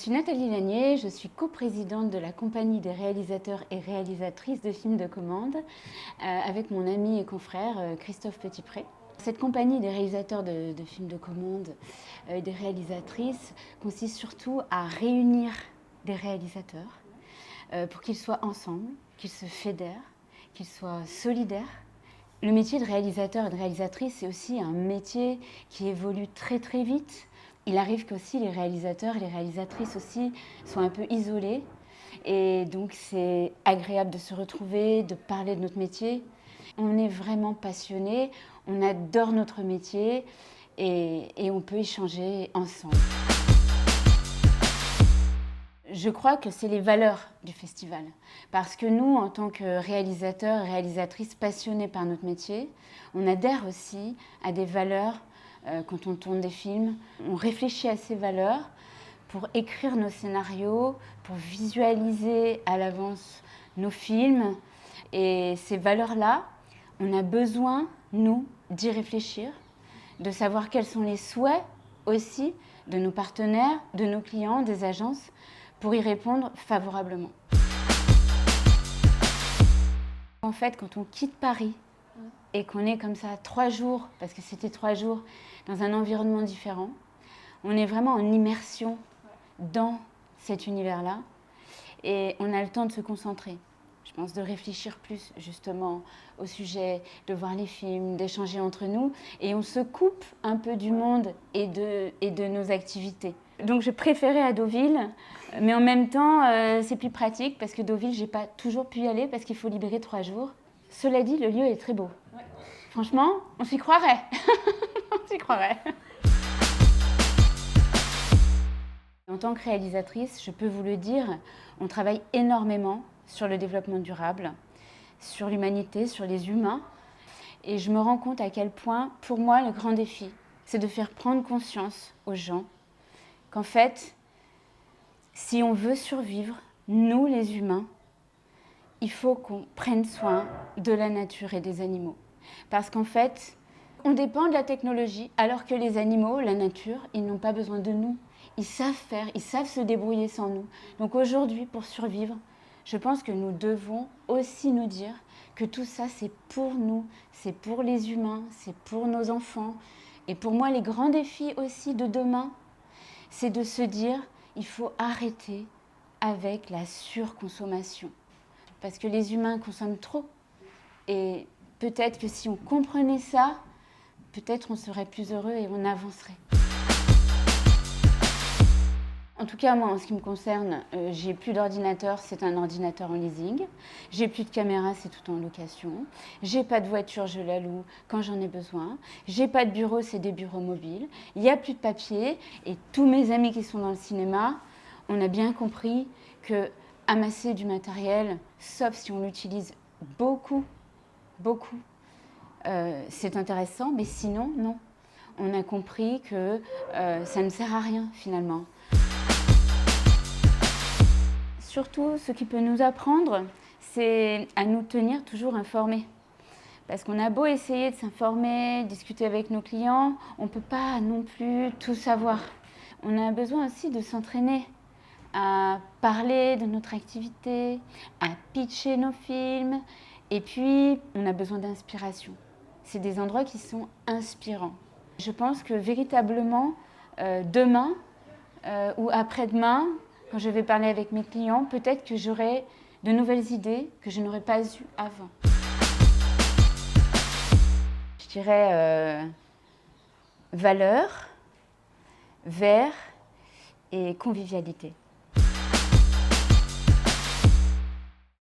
suis Nathalie Lanier, je suis coprésidente de la compagnie des réalisateurs et réalisatrices de films de commande avec mon ami et confrère Christophe Petitpré. Cette compagnie des réalisateurs de films de commande et des réalisatrices consiste surtout à réunir des réalisateurs pour qu'ils soient ensemble, qu'ils se fédèrent, qu'ils soient solidaires. Le métier de réalisateur et de réalisatrice, c'est aussi un métier qui évolue très très vite. Il arrive qu'aussi les réalisateurs et les réalisatrices aussi sont un peu isolés. Et donc c'est agréable de se retrouver, de parler de notre métier. On est vraiment passionnés, on adore notre métier et on peut échanger ensemble. Je crois que c'est les valeurs du festival. Parce que nous, en tant que réalisateurs et réalisatrices passionnés par notre métier, on adhère aussi à des valeurs quand on tourne des films. On réfléchit à ces valeurs pour écrire nos scénarios, pour visualiser à l'avance nos films. Et ces valeurs-là, on a besoin, nous, d'y réfléchir, de savoir quels sont les souhaits aussi de nos partenaires, de nos clients, des agences, pour y répondre favorablement. En fait, quand on quitte Paris et qu'on est comme ça 3 jours, parce que c'était 3 jours, dans un environnement différent, on est vraiment en immersion dans cet univers-là et on a le temps de se concentrer. Je pense de réfléchir plus justement au sujet, de voir les films, d'échanger entre nous et on se coupe un peu du monde et de nos activités. Donc je préférais à Deauville, mais en même temps c'est plus pratique parce que Deauville, j'ai pas toujours pu y aller parce qu'il faut libérer 3 jours. Cela dit, le lieu est très beau. Ouais. Franchement, on s'y croirait. On s'y croirait. En tant que réalisatrice, je peux vous le dire, on travaille énormément sur le développement durable, sur l'humanité, sur les humains. Et je me rends compte à quel point, pour moi, le grand défi, c'est de faire prendre conscience aux gens qu'en fait, si on veut survivre, nous les humains, il faut qu'on prenne soin de la nature et des animaux. Parce qu'en fait, on dépend de la technologie, alors que les animaux, la nature, ils n'ont pas besoin de nous. Ils savent faire, ils savent se débrouiller sans nous. Donc aujourd'hui, pour survivre, je pense que nous devons aussi nous dire que tout ça, c'est pour nous, c'est pour les humains, c'est pour nos enfants. Et pour moi, les grands défis aussi de demain, c'est de se dire il faut arrêter avec la surconsommation. Parce que les humains consomment trop. Et peut-être que si on comprenait ça, peut-être on serait plus heureux et on avancerait. En tout cas, moi, en ce qui me concerne, j'ai plus d'ordinateur, c'est un ordinateur en leasing. J'ai plus de caméra, c'est tout en location. J'ai pas de voiture, je la loue quand j'en ai besoin. J'ai pas de bureau, c'est des bureaux mobiles. Il y a plus de papier. Et tous mes amis qui sont dans le cinéma, on a bien compris que amasser du matériel, sauf si on l'utilise beaucoup, c'est intéressant, mais sinon, non. On a compris que ça ne sert à rien, finalement. Surtout, ce qui peut nous apprendre, c'est à nous tenir toujours informés. Parce qu'on a beau essayer de s'informer, discuter avec nos clients, on ne peut pas non plus tout savoir. On a besoin aussi de s'entraîner à parler de notre activité, à pitcher nos films. Et puis, on a besoin d'inspiration. C'est des endroits qui sont inspirants. Je pense que véritablement, demain ou après-demain, quand je vais parler avec mes clients, peut-être que j'aurai de nouvelles idées que je n'aurais pas eues avant. Je dirais valeur, vert et convivialité.